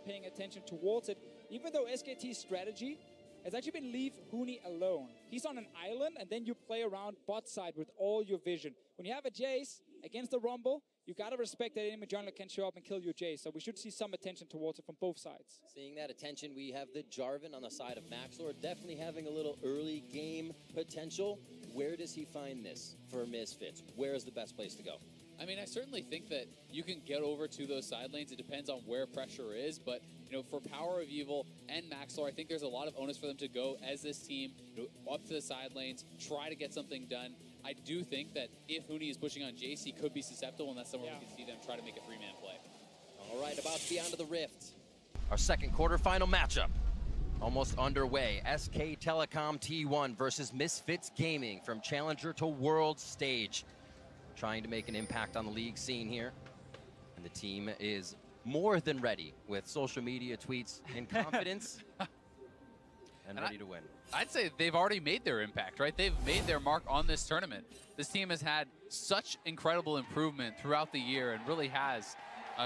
paying attention towards it. Even though SKT's strategy has actually been leave Huni alone. He's on an island, and then you play around bot side with all your vision. When you have a Jace against the Rumble, you gotta respect that enemy jungler can show up and kill your Jace. So we should see some attention towards it from both sides. Seeing that attention, we have the Jarvan on the side of Maxlor, definitely having a little early game potential. Where does he find this for Misfits? Where is the best place to go? I mean, I certainly think that you can get over to those side lanes. It depends on where pressure is, but you know, for Power of Evil and Maxlor, I think there's a lot of onus for them to go as this team, you know, up to the side lanes, try to get something done. I do think that if Huni is pushing on Jace, he could be susceptible, and that's somewhere we can see them try to make a three-man play. All right, about to be onto the Rift. Our second quarterfinal matchup almost underway. SK Telecom T1 versus Misfits Gaming from Challenger to World stage. Trying to make an impact on the league scene here. And the team is more than ready with social media tweets and confidence and ready to win. I'd say they've already made their impact, right? They've made their mark on this tournament. This team has had such incredible improvement throughout the year and really has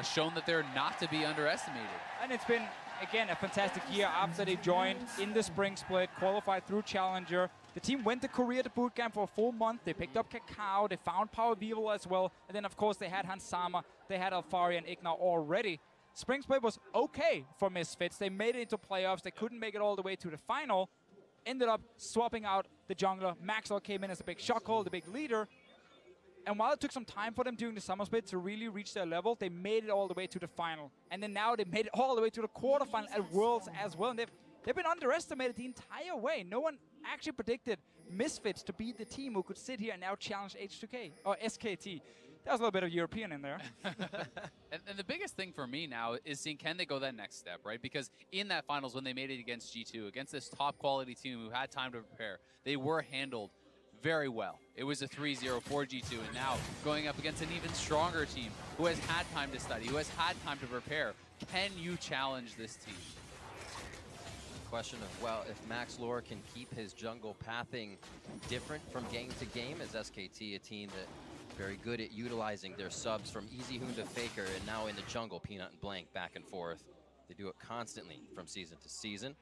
shown that they're not to be underestimated. And it's been, again, a fantastic year after they joined in the spring split, qualified through Challenger. The team went to Korea to bootcamp for a full month. They picked up Kakao, they found Power of Evil as well. And then, of course, they had Hansama, they had Alfari and Ignar already. Spring split was okay for Misfits. They made it into playoffs. They couldn't make it all the way to the final. Ended up swapping out the jungler. Maxwell came in as a big shock hole, the big leader. And while it took some time for them during the summer split to really reach their level, they made it all the way to the final. And then now they made it all the way to the quarterfinal at Worlds as well. And they've been underestimated the entire way. No one actually predicted Misfits to be the team who could sit here and now challenge H2K, or SKT. That was a little bit of European in there. and the biggest thing for me now is seeing, can they go that next step, right? Because in that finals, when they made it against G2, against this top quality team who had time to prepare, they were handled very well. It was a 3-0 for G2, and now going up against an even stronger team who has had time to study, who has had time to prepare. Can you challenge this team? Question of, well, if Maxlor can keep his jungle pathing different from game to game, as SKT, a team that very good at utilizing their subs from Easy Hoon to Faker, and now in the jungle, Peanut and Blank back and forth. They do it constantly from season to season.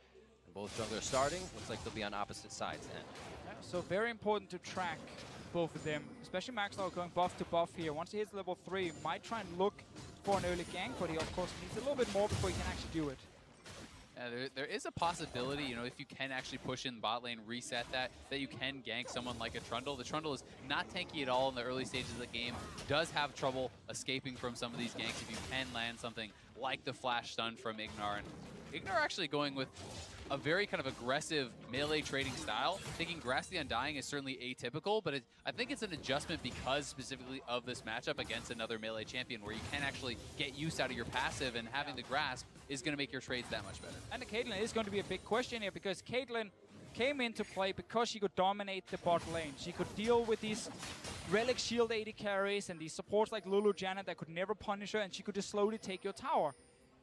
And both junglers starting, looks like they'll be on opposite sides then. Yeah, so very important to track both of them, especially Maxwell going buff to buff here. Once he hits level 3, might try and look for an early gank, but he of course needs a little bit more before he can actually do it. There is a possibility, you know, if you can actually push in bot lane, reset that you can gank someone like a Trundle. The Trundle is not tanky at all in the early stages of the game, does have trouble escaping from some of these ganks if you can land something like the flash stun from Ignar. And Ignar actually going with a very kind of aggressive melee trading style. Thinking Grass the Undying is certainly atypical, but I think it's an adjustment because specifically of this matchup against another melee champion where you can actually get use out of your passive, and having the grasp is going to make your trades that much better. And the Caitlyn is going to be a big question here, because Caitlyn came into play because she could dominate the bot lane. She could deal with these Relic Shield AD carries and these supports like Lulu Janet that could never punish her, and she could just slowly take your tower.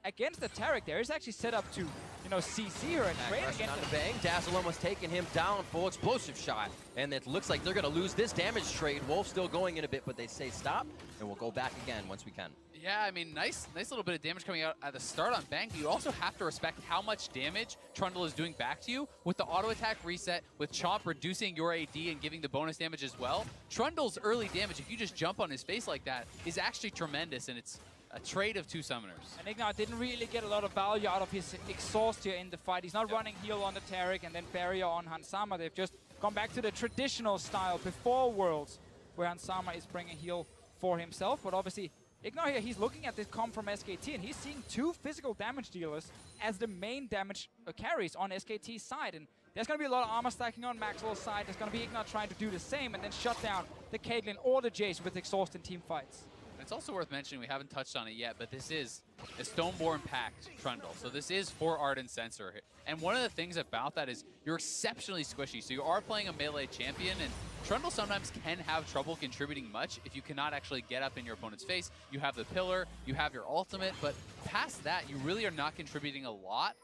Against the Taric there, he's actually set up to, you know, CC her and trade against on the bang. Dazzle almost taking him down, full explosive shot. And it looks like they're going to lose this damage trade. Wolf still going in a bit, but they say stop, and we'll go back again once we can. Yeah, I mean, nice little bit of damage coming out at the start on Bang. You also have to respect how much damage Trundle is doing back to you with the auto attack reset, with Chomp reducing your AD and giving the bonus damage as well. Trundle's early damage, if you just jump on his face like that, is actually tremendous, and it's a trade of two summoners. And Ignar didn't really get a lot of value out of his exhaust here in the fight. He's not running heal on the Taric and then barrier on Hansama. They've just gone back to the traditional style before Worlds, where Hansama is bringing heal for himself. But obviously, Ignar here, he's looking at this comp from SKT, and he's seeing two physical damage dealers as the main damage carries on SKT's side. And there's going to be a lot of armor stacking on Maxwell's side. There's going to be Ignar trying to do the same and then shut down the Caitlyn or the Jace with exhaust in team fights. It's also worth mentioning, we haven't touched on it yet, but this is a Stoneborn packed Trundle. So this is for Ardent Sensor. And one of the things about that is you're exceptionally squishy. So you are playing a melee champion, and Trundle sometimes can have trouble contributing much if you cannot actually get up in your opponent's face. You have the pillar, you have your ultimate, but past that, you really are not contributing a lot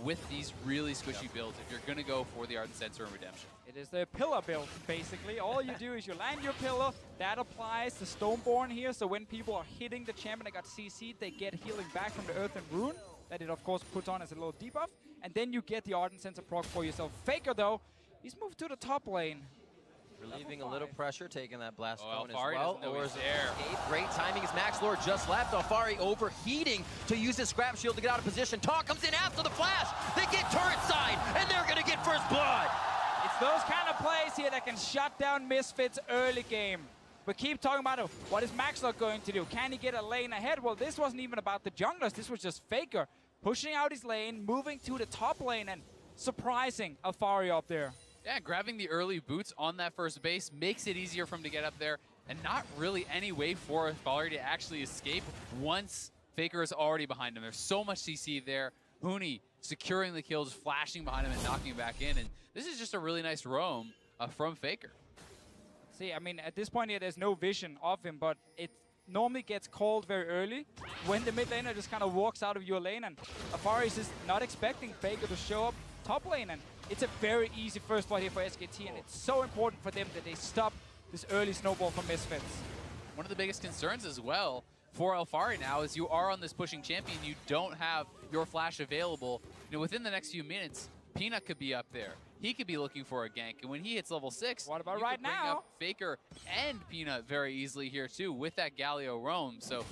with these really squishy builds if you're going to go for the Ardent Sensor and Redemption. It is the pillar build, basically. All you do is you land your pillar, that applies to Stoneborn here, so when people are hitting the champion that got CC'd, they get healing back from the Earth and Rune. that it of course puts on as a little debuff, and then you get the Ardent Sensor proc for yourself. Faker though, he's moved to the top lane. Relieving a little pressure, taking that blast cone as Alfari well. or is there? Great timing as Maxlord just left. Alfari overheating to use his scrap shield to get out of position. Talk comes in after the flash. They get turret side, and they're going to get first blood. It's those kind of plays here that can shut down Misfits early game. But keep talking about it. What is Maxlord going to do? Can he get a lane ahead? Well, this wasn't even about the junglers. This was just Faker pushing out his lane, moving to the top lane, and surprising Alfari up there. Yeah, grabbing the early boots on that first base makes it easier for him to get up there, and not really any way for Alfari to actually escape once Faker is already behind him. There's so much CC there. Huni securing the kills, flashing behind him and knocking him back in, and this is just a really nice roam from Faker. See, I mean, at this point here, there's no vision of him, but it normally gets called very early when the mid laner just kind of walks out of your lane, and Alfari is just not expecting Faker to show up top lane, and it's a very easy first blood here for SKT, and it's so important for them that they stop this early snowball from Misfits. One of the biggest concerns as well for Alfari now is you are on this pushing champion, you don't have your flash available. You know, within the next few minutes, Peanut could be up there. He could be looking for a gank, and when he hits level 6, what about you right could bring now? up Faker and Peanut very easily here too with that Galio roam. So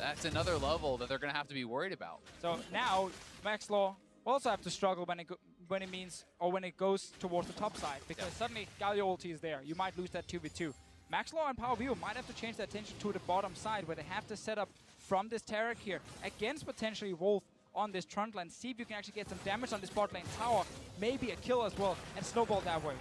that's another level that they're going to have to be worried about. So now Maxlord will also have to struggle when it goes towards the top side, because suddenly Galio ulti is there. You might lose that 2v2. Maxlord and Power Vivo might have to change their attention to the bottom side, where they have to set up from this Taric here against potentially Wolf on this trundle, and see if you can actually get some damage on this bot lane tower, maybe a kill as well, and snowball that way.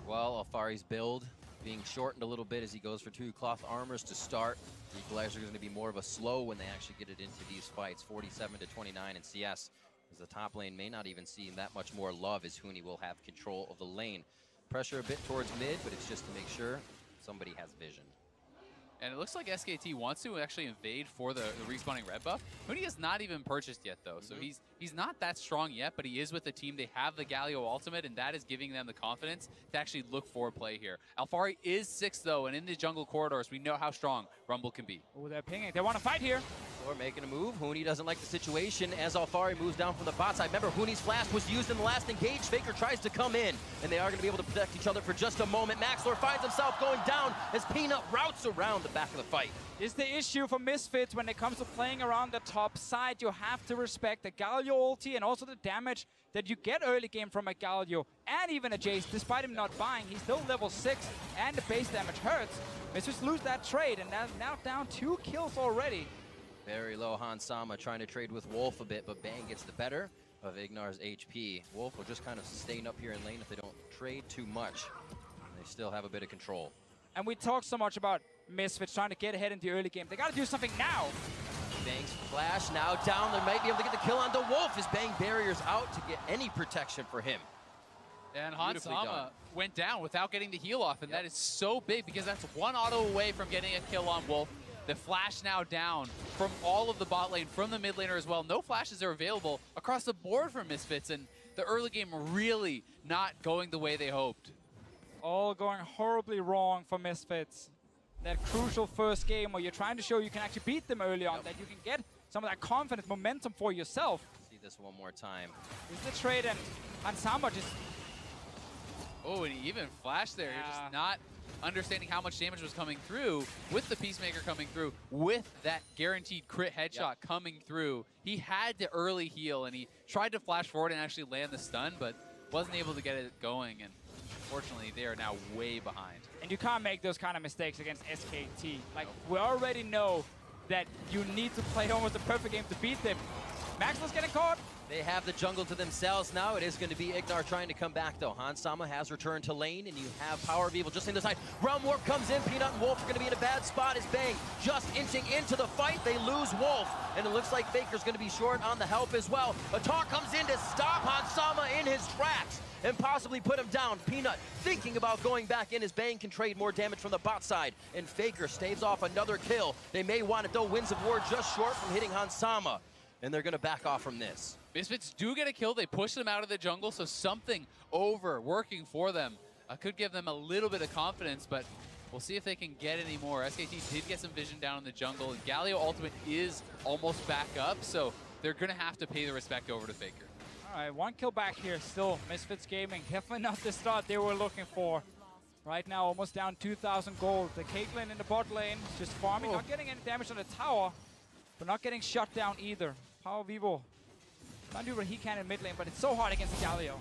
Well, Alfari's build being shortened a little bit as he goes for 2 cloth armors to start. The Equalizer is going to be more of a slow when they actually get it into these fights. 47 to 29 in CS, as the top lane may not even see that much more love, as Huni will have control of the lane. Pressure a bit towards mid, but it's just to make sure somebody has vision. And it looks like SKT wants to actually invade for the respawning red buff. Huni has not even purchased yet, though, so he's not that strong yet, but he is with the team. They have the Galio ultimate, and that is giving them the confidence to actually look for a play here. Alfari is 6th, though, and in the jungle corridors, we know how strong Rumble can be. Oh, they're pinging. They want to fight here. Or making a move. Huni doesn't like the situation as Alfari moves down from the bot side. Remember, Huni's flash was used in the last engage. Faker tries to come in, and they are going to be able to protect each other for just a moment. Maxlord finds himself going down as Peanut routes around the back of the fight. Is the issue for Misfits when it comes to playing around the top side. You have to respect the Galio ulti and also the damage that you get early game from a Galio and even a Jace. Despite him not buying, he's still level 6 and the base damage hurts. Misfits lose that trade, and now down 2 kills already. Very low Hans Sama trying to trade with Wolf a bit, but Bang gets the better of Ignar's HP. Wolf will just kind of sustain up here in lane if they don't trade too much. They still have a bit of control. And we talk so much about Misfits trying to get ahead in the early game. They got to do something now. Bang's flash now down. They might be able to get the kill on the Wolf as Bang barriers out to get any protection for him. And Hans Sama went down without getting the heal off, and that is so big because that's 1 auto away from getting a kill on Wolf. The flash now down from all of the bot lane, from the mid laner as well. No flashes are available across the board for Misfits, and the early game really not going the way they hoped. All going horribly wrong for Misfits. That crucial first game where you're trying to show you can actually beat them early on, that you can get some of that confidence, momentum for yourself. See this one more time. Is the trade, and Hansama just... Oh, and he even flashed there. You're just not understanding how much damage was coming through with the Peacemaker coming through, with that guaranteed crit headshot coming through. He had to early heal, and he tried to flash forward and actually land the stun, but wasn't able to get it going, and unfortunately they are now way behind. And you can't make those kind of mistakes against SKT. Like, we already know that you need to play almost a perfect game to beat them. Maxwell's getting caught. They have the jungle to themselves now. It is going to be Ignar trying to come back, though. Hans Sama has returned to lane, and you have Power of Evil just in the side. Realm Warp comes in. Peanut and Wolf are going to be in a bad spot as Bang just inching into the fight. They lose Wolf, and it looks like Faker's going to be short on the help as well. Atar comes in to stop Hans Sama in his tracks and possibly put him down. Peanut thinking about going back in as Bang can trade more damage from the bot side, and Faker staves off another kill. They may want it, though. Winds of War just short from hitting Hans Sama, and they're going to back off from this. Misfits do get a kill. They push them out of the jungle, so something over working for them could give them a little bit of confidence, but we'll see if they can get any more. SKT did get some vision down in the jungle, and Galio ultimate is almost back up, so they're going to have to pay the respect over to Faker. All right, 1 kill back here still. Misfits Gaming, definitely not the start they were looking for. Right now, almost down 2,000 gold. The Caitlyn in the bot lane, just farming, not getting any damage on the tower, but not getting shut down either. Power Vivo trying to do what he can in mid lane, but it's so hard against Galio.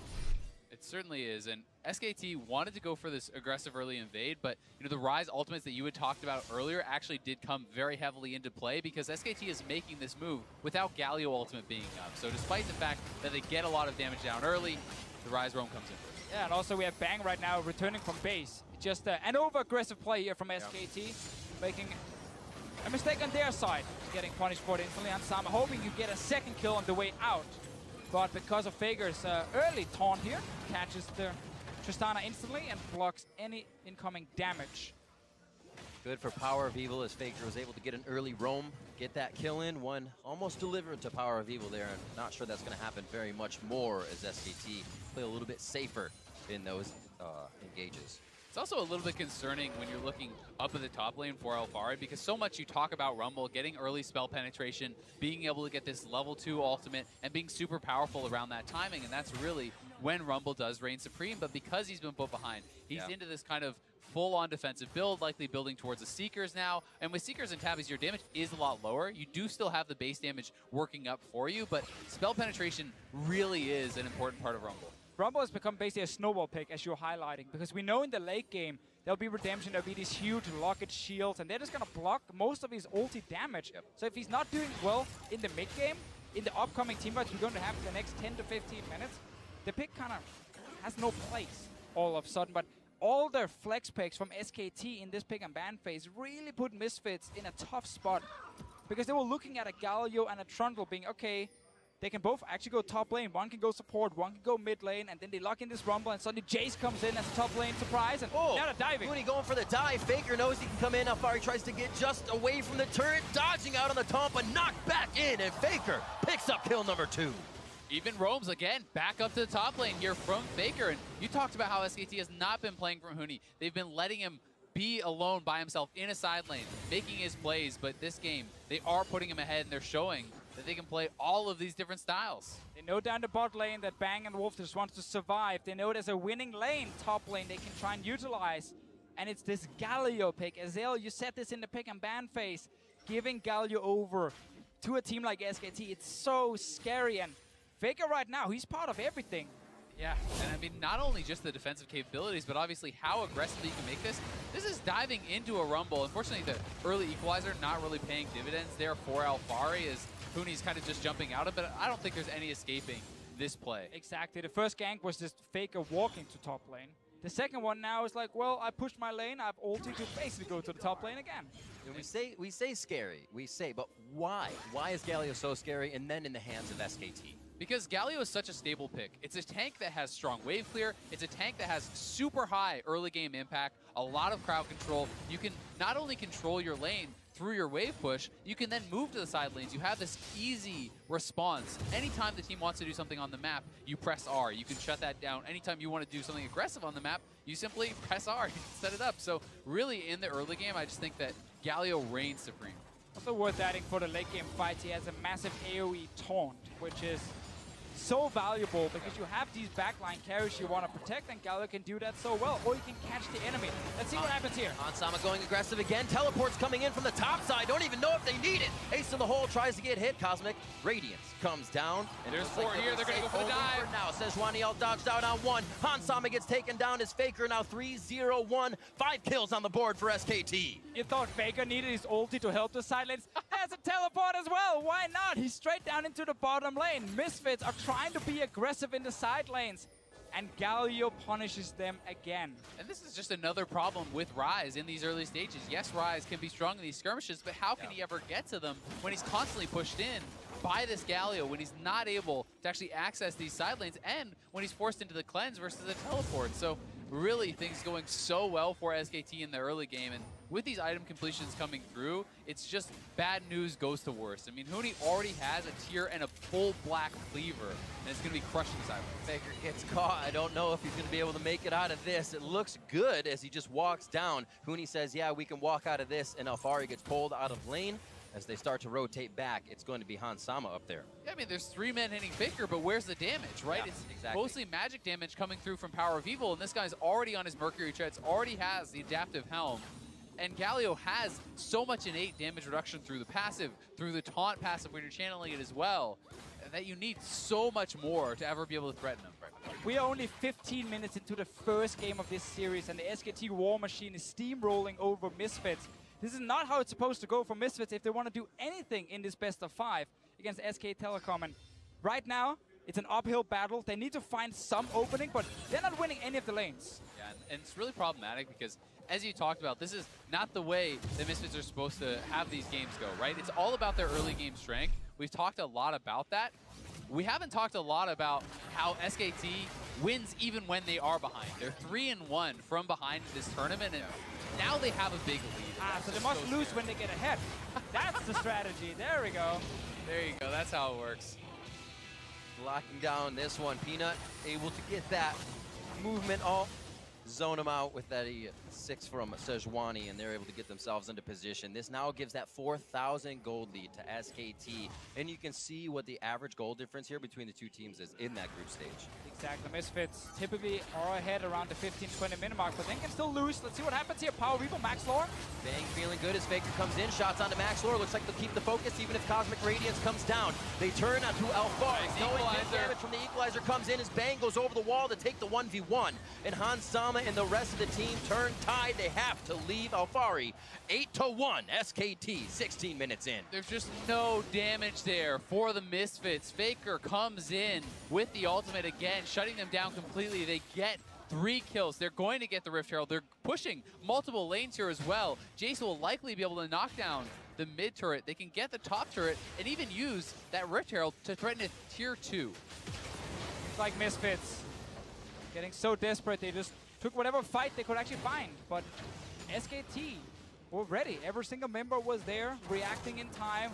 It certainly is, and SKT wanted to go for this aggressive early invade, but the Ryze ultimates that you had talked about earlier actually did come very heavily into play because SKT is making this move without Galio ultimate being up. So despite the fact that they get a lot of damage down early, the Ryze roam comes in first. Yeah, and also we have Bang right now returning from base. Just an over-aggressive play here from SKT, making a mistake on their side, getting punished for it instantly. And Sama hoping you get a second kill on the way out. But because of Faker's early taunt here, catches the Tristana instantly and blocks any incoming damage. Good for Power of Evil as Faker was able to get an early roam, get that kill in. One almost delivered to Power of Evil there, and not sure that's going to happen very much more as SKT play a little bit safer in those engages. It's also a little bit concerning when you're looking up at the top lane for Alphari because so much you talk about Rumble, getting early spell penetration, being able to get this level 2 ultimate, and being super powerful around that timing, and that's really when Rumble does reign supreme. But because he's been put behind, he's into this kind of full-on defensive build, likely building towards the Seekers now. And with Seekers and Tabbies, your damage is a lot lower. You do still have the base damage working up for you, but spell penetration really is an important part of Rumble. Rumble has become basically a snowball pick, as you're highlighting, because we know in the late game, there'll be redemption, there'll be these huge locket shields, and they're just going to block most of his ulti damage. So if he's not doing well in the mid game, in the upcoming team fights we're going to have in the next 10 to 15 minutes, the pick kind of has no place all of a sudden. But all their flex picks from SKT in this pick and ban phase really put Misfits in a tough spot, because they were looking at a Galio and a Trundle being, okay, they can both actually go top lane. One can go support, one can go mid lane, and then they lock in this Rumble, and suddenly Jace comes in as a top lane surprise, and now they're diving. Mooney going for the dive. Faker knows he can come in. Alphari tries to get just away from the turret, dodging out on the taunt, but knocked back in, and Faker picks up kill number 2. Even roams again back up to the top lane here from Faker, and you talked about how SKT has not been playing from Huni. They've been letting him be alone by himself in a side lane, making his plays, but this game, they are putting him ahead, and they're showing that they can play all of these different styles. They know down the bot lane that Bang and Wolf just wants to survive. They know there's a winning lane, top lane, they can try and utilize. And it's this Galio pick. Azael, you said this in the pick and ban phase, giving Galio over to a team like SKT. It's so scary, and Faker right now, he's part of everything. Yeah, and I mean, not only just the defensive capabilities, but obviously how aggressively you can make this. This is diving into a Rumble. Unfortunately, the early equalizer not really paying dividends there for Alphari as Huni's kind of just jumping out of it. I don't think there's any escaping this play. Exactly. The first gank was just Faker walking to top lane. The second one now is like, well, I pushed my lane, I've ulted to basically go to the top lane again. We say scary, but why? Why is Galio so scary and then in the hands of SKT? Because Galio is such a stable pick. It's a tank that has strong wave clear. It's a tank that has super high early game impact, a lot of crowd control. You can not only control your lane through your wave push, you can then move to the side lanes. You have this easy response. Anytime the team wants to do something on the map, you press R. You can shut that down. Anytime you want to do something aggressive on the map, you simply press R. You can set it up. So really in the early game, I just think that Galio reigns supreme. Also worth adding for the late game fights, he has a massive AoE taunt, which is so valuable because you have these backline carries you want to protect, and Galio can do that so well, or you can catch the enemy. Let's see what happens here. Ansama going aggressive again. Teleports coming in from the top side. Don't even know if they need it. Ace in the hole tries to get hit. Cosmic Radiance comes down. And there's 4 here. They're going to go for the dive. For now, Sejuani dodged out on 1. Hansama gets taken down as Faker now 3-0-1. 5 kills on the board for SKT. You thought Faker needed his ulti to help the side lanes? There's a teleport as well. Why not? He's straight down into the bottom lane. Misfits are trying to be aggressive in the side lanes, and Galio punishes them again. And this is just another problem with Ryze in these early stages. Yes, Ryze can be strong in these skirmishes, but how can he ever get to them when he's constantly pushed in by this Galio, when he's not able to actually access these side lanes, and when he's forced into the cleanse versus the teleport? So really things going so well for SKT in the early game, and with these item completions coming through, it's just bad news goes to worse. I mean, Huni already has a tier and a full black cleaver, and it's going to be crushing side lanes. Faker gets caught. I don't know if he's going to be able to make it out of this. It looks good as he just walks down. Huni says, yeah, we can walk out of this, and Alphari gets pulled out of lane. as they start to rotate back, it's going to be Hansama up there. Yeah, I mean, there's 3 men hitting Faker, but where's the damage, right? Yeah, It's exactly. mostly magic damage coming through from Power of Evil, and this guy's already on his Mercury Treads, already has the adaptive helm. And Galio has so much innate damage reduction through the passive, through the taunt passive when you're channeling it as well, that you need so much more to ever be able to threaten him. We are only 15 minutes into the first game of this series, and the SKT War Machine is steamrolling over Misfits. This is not how it's supposed to go for Misfits if they want to do anything in this best of 5 against SK Telecom. And right now, it's an uphill battle. They need to find some opening, but they're not winning any of the lanes. Yeah, and it's really problematic because, as you talked about, this is not the way the Misfits are supposed to have these games go, right? It's all about their early game strength. We've talked a lot about that. We haven't talked a lot about how SKT wins even when they are behind. They're 3-1 from behind this tournament, and now they have a big lead. So they must lose when they get ahead. That's the strategy. There we go. There you go. That's how it works. Locking down this one. Peanut able to get that movement all. Zone them out with that 6 from Sejuani, and they're able to get themselves into position. This now gives that 4,000 gold lead to SKT, and you can see what the average goal difference here between the two teams is in that group stage. Exactly. Misfits typically are ahead around the 15-20 minute mark, but then can still lose. Let's see what happens here. Power Reaper, Max Lore. Bang feeling good as Faker comes in. Shots onto Max Lore. Looks like they'll keep the focus even if Cosmic Radiance comes down. They turn to Alpharic. Knowing hit damage from the Equalizer comes in as Bang goes over the wall to take the 1v1. And Hansama and the rest of the team turn tide. They have to leave Alphari 8-1. SKT 16 minutes in. There's just no damage there for the Misfits. Faker comes in with the ultimate again, shutting them down completely. They get 3 kills. They're going to get the Rift Herald. They're pushing multiple lanes here as well. Jace will likely be able to knock down the mid turret. They can get the top turret and even use that Rift Herald to threaten a tier 2. It's like Misfits getting so desperate, they just took whatever fight they could actually find. But SKT were ready. Every single member was there, reacting in time.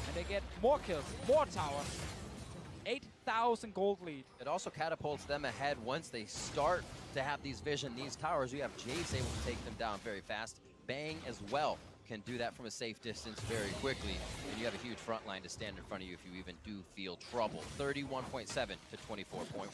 And they get more kills, more towers. 8,000 gold lead. It also catapults them ahead once they start to have these vision, these towers. You have Jace able to take them down very fast. Bang as well can do that from a safe distance very quickly. And you have a huge front line to stand in front of you if you even do feel trouble. 31.7 to 24.1.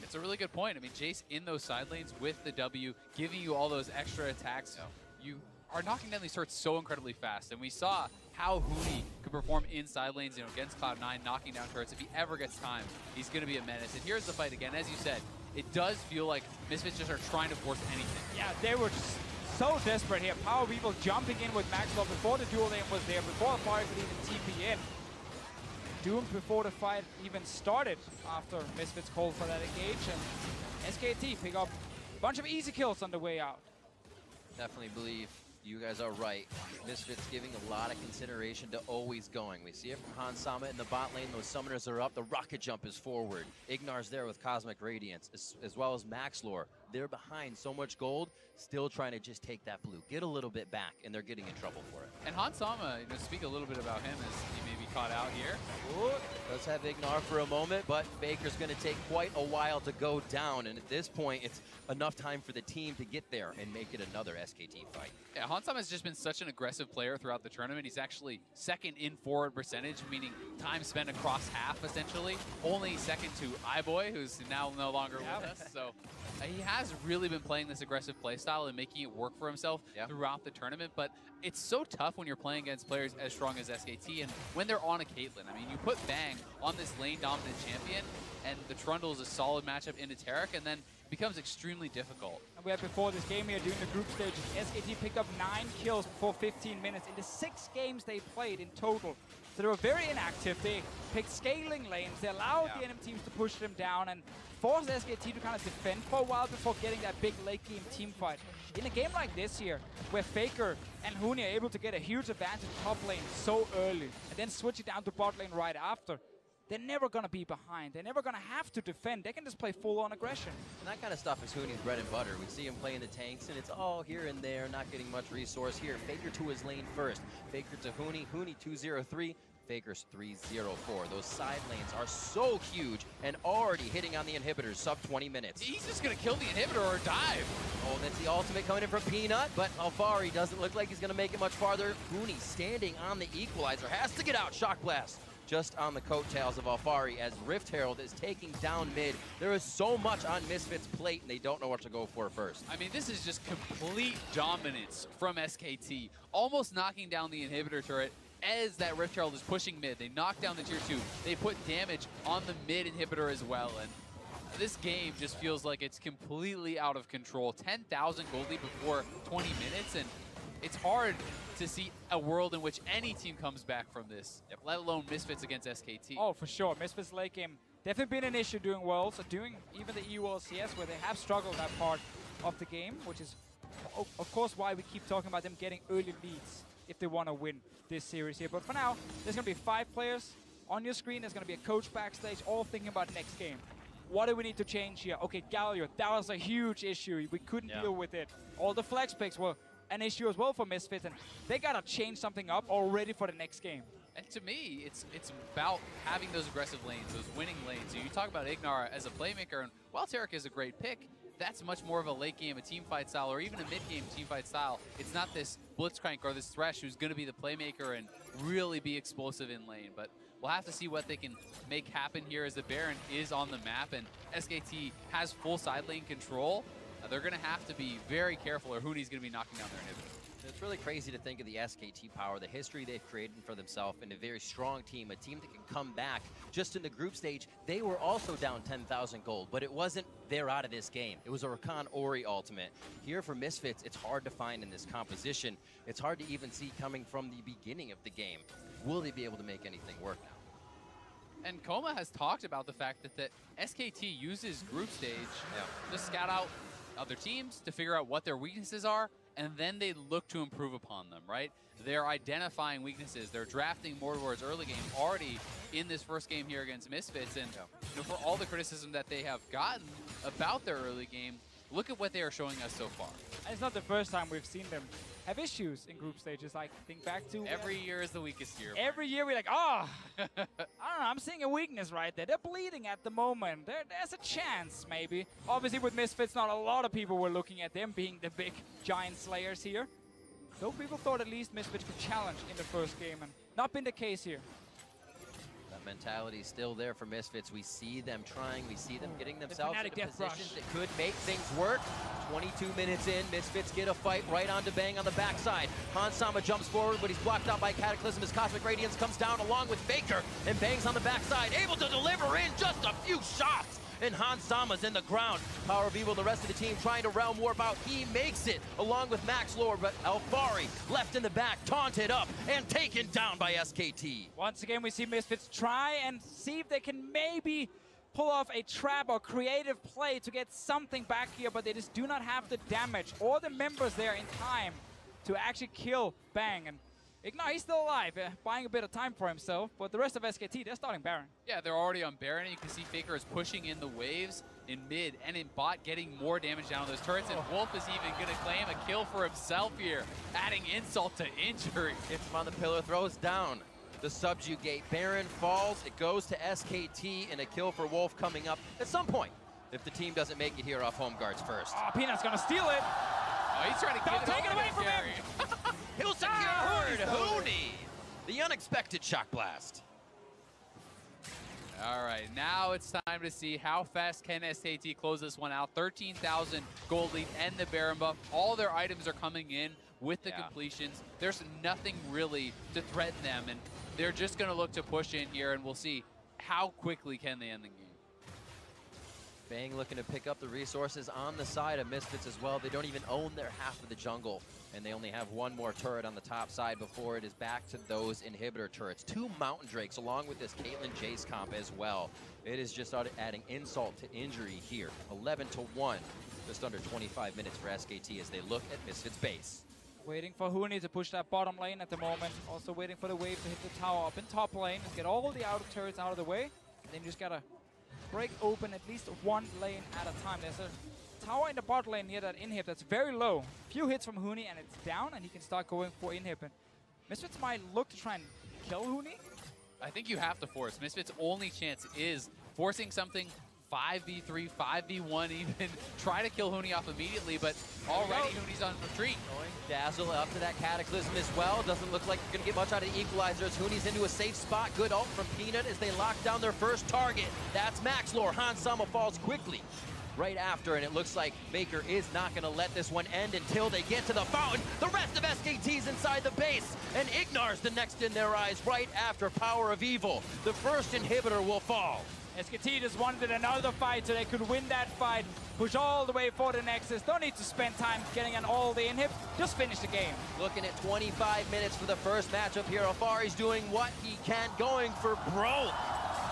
It's a really good point. I mean, Jace in those side lanes with the W, giving you all those extra attacks. You are knocking down these turrets so incredibly fast. And we saw how Huni could perform in side lanes, against Cloud9, knocking down turrets. If he ever gets time, he's going to be a menace. And here's the fight again. As you said, it does feel like Misfits just are trying to force anything. Yeah, they were just so desperate here. Power People jumping in with Maxwell before the dual lane was there, before the fire could even TP in. Doomed before the fight even started after Misfits called for that engage, and SKT pick up a bunch of easy kills on the way out. Definitely believe you guys are right. Misfits giving a lot of consideration to always going. We see it from Hansama in the bot lane. Those summoners are up. The rocket jump is forward. Ignar's there with Cosmic Radiance, as well as Max Lore. They're behind so much gold, still trying to just take that blue, get a little bit back, and they're getting in trouble for it. And Hansama, speak a little bit about him as he may be caught out here. Ooh, let's have Ignar for a moment, but Faker's going to take quite a while to go down, and at this point, it's enough time for the team to get there and make it another SKT fight. Yeah, Hansama has just been such an aggressive player throughout the tournament. He's actually second in forward percentage, meaning time spent across half, essentially. Only second to iBoy, who's now no longer with us. So he has really been playing this aggressive play style and making it work for himself throughout the tournament. But it's so tough when you're playing against players as strong as SKT and when they're on a Caitlyn. I mean, you put Bang on this lane-dominant champion, and the Trundle is a solid matchup into Taric, and then it becomes extremely difficult. And we had before this game here during the group stages, SKT picked up 9 kills before 15 minutes in the 6 games they played in total. So they were very inactive. They picked scaling lanes. They allowed the enemy teams to push them down and forced SKT to kind of defend for a while before getting that big late game team fight. In a game like this here, where Faker and Huni are able to get a huge advantage top lane so early and then switch it down to bot lane right after, they're never going to be behind. They're never going to have to defend. They can just play full-on aggression. And that kind of stuff is Huni's bread and butter. We see him playing the tanks, and it's all here and there, not getting much resource here. Faker to his lane first. Faker to Huni. Huni 2-0-3. Faker's 304. Those side lanes are so huge and already hitting on the inhibitors sub 20 minutes. He's just going to kill the inhibitor or dive. Oh, that's the ultimate coming in from Peanut, but Alfari doesn't look like he's going to make it much farther. Huni standing on the equalizer, has to get out. Shock Blast just on the coattails of Alfari as Rift Herald is taking down mid. There is so much on Misfits' plate, and they don't know what to go for first. I mean, this is just complete dominance from SKT, almost knocking down the inhibitor turret as that Rift Herald is pushing mid. They knock down the tier 2. They put damage on the mid inhibitor as well, and this game just feels like it's completely out of control. 10,000 gold lead before 20 minutes, and it's hard to see a world in which any team comes back from this, let alone Misfits against SKT. Oh, for sure. Misfits late game definitely been an issue doing well. So doing even the EU LCS where they have struggled that part of the game, which is, of course, why we keep talking about them getting early leads if they want to win this series here. But for now, there's going to be 5 players on your screen. There's going to be a coach backstage all thinking about next game. What do we need to change here? Okay, Galio, that was a huge issue. We couldn't deal with it. All the flex picks were an issue as well for Misfits, and they gotta change something up already for the next game. And to me, it's about having those aggressive lanes, those winning lanes. So you talk about Ignar as a playmaker, and while Tarek is a great pick, that's much more of a late game, a team fight style, or even a mid game team fight style. It's not this Blitzcrank or this Thresh who's gonna be the playmaker and really be explosive in lane. But we'll have to see what they can make happen here as the Baron is on the map and SKT has full side lane control. They're going to have to be very careful or Huni's going to be knocking down their inhibitor. It's really crazy to think of the SKT power, the history they've created for themselves, and a very strong team, a team that can come back. Just in the group stage, they were also down 10,000 gold, but it wasn't they're out of this game. It was a Rakan Ori ultimate. Here for Misfits, it's hard to find in this composition. It's hard to even see coming from the beginning of the game. Will they be able to make anything work now? And Koma has talked about the fact that SKT uses group stage to scout out other teams, to figure out what their weaknesses are, and then they look to improve upon them, right? They're identifying weaknesses. They're drafting more towards early game already in this first game here against Misfits. And you know, for all the criticism that they have gotten about their early game, look at what they are showing us so far. And it's not the first time we've seen them have issues in group stages. Like, think back to... Every year is the weakest year. Every year we're like, oh, I don't know, I'm seeing a weakness right there. They're bleeding at the moment. There's a chance, maybe. Obviously, with Misfits, not a lot of people were looking at them being the big giant slayers here. Though people thought at least Misfits could challenge in the first game, and not been the case here. That mentality is still there for Misfits. We see them trying. We see them getting themselves into positions that could make things work. 22 minutes in, Misfits get a fight right onto Bang on the backside. Hansama jumps forward, but he's blocked out by Cataclysm as Cosmic Radiance comes down along with Faker, and Bang's on the backside, able to deliver in just a few shots. And Hansama's in the ground. Power of Evil, the rest of the team trying to realm warp out. He makes it along with Max Lord, but Alfari left in the back, taunted up and taken down by SKT. Once again, we see Misfits try and see if they can maybe pull off a trap or creative play to get something back here, but they just do not have the damage or the members there in time to actually kill Bang. And Ignar, he's still alive, buying a bit of time for himself, but the rest of SKT, they're starting Baron. Yeah, they're already on Baron, and you can see Faker is pushing in the waves in mid and in bot, getting more damage down on those turrets, and Wolf is even going to claim a kill for himself here, adding insult to injury. Hits him on the pillar, throws down the subjugate. Baron falls, it goes to SKT, and a kill for Wolf coming up at some point, if the team doesn't make it here off home guards first. Oh, Peanut's going to steal it. Oh, he's trying to Don't take it away from him. He'll secure Huni. The unexpected shock blast. All right, now it's time to see how fast can SKT close this one out. 13,000 gold lead and the Baron buff. All their items are coming in with the completions. There's nothing really to threaten them, and they're just going to look to push in here, and we'll see how quickly can they end the game. Bang looking to pick up the resources on the side of Misfits as well. They don't even own their half of the jungle, and they only have one more turret on the top side before it is back to those inhibitor turrets. 2 Mountain Drakes along with this Caitlyn Jace comp as well. It is just adding insult to injury here. 11-1, just under 25 minutes for SKT as they look at Misfits base. Waiting for Huni to push that bottom lane at the moment. Also waiting for the wave to hit the tower up in top lane. Just get all the outer turrets out of the way, and then you just gotta break open at least one lane at a time. There's a tower in the bot lane near that inhib that's very low. Few hits from Huni and it's down, and he can start going for inhib. And Misfits might look to try and kill Huni, I think you have to force. Misfits' only chance is forcing something 5v3, 5v1 even. Try to kill Huni off immediately, but already Huni's on retreat. Dazzle up to that Cataclysm as well. Doesn't look like you're going to get much out of the equalizers. Huni's into a safe spot. Good ult from Peanut as they lock down their first target. That's Maxlore. Hansama falls quickly right after, and it looks like Baker is not going to let this one end until they get to the fountain. The rest of SKT's inside the base, and Ignar's the next in their eyes right after Power of Evil. The first inhibitor will fall. SKT just wanted another fight so they could win that fight, push all the way for the Nexus. Don't need to spend time getting an all the inhib, just finish the game. Looking at 25 minutes for the first matchup here. Alfari's doing what he can, going for broke.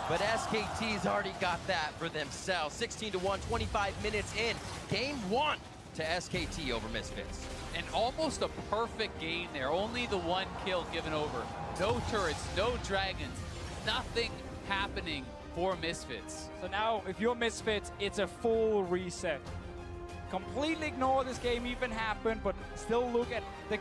But SKT's already got that for themselves. 16-1, 25 minutes in. Game 1 to SKT over Misfits. And almost a perfect game there. Only the one kill given over. No turrets, no dragons, nothing happening for Misfits. So now, if you're Misfits, it's a full reset. Completely ignore this game even happened, but still look at the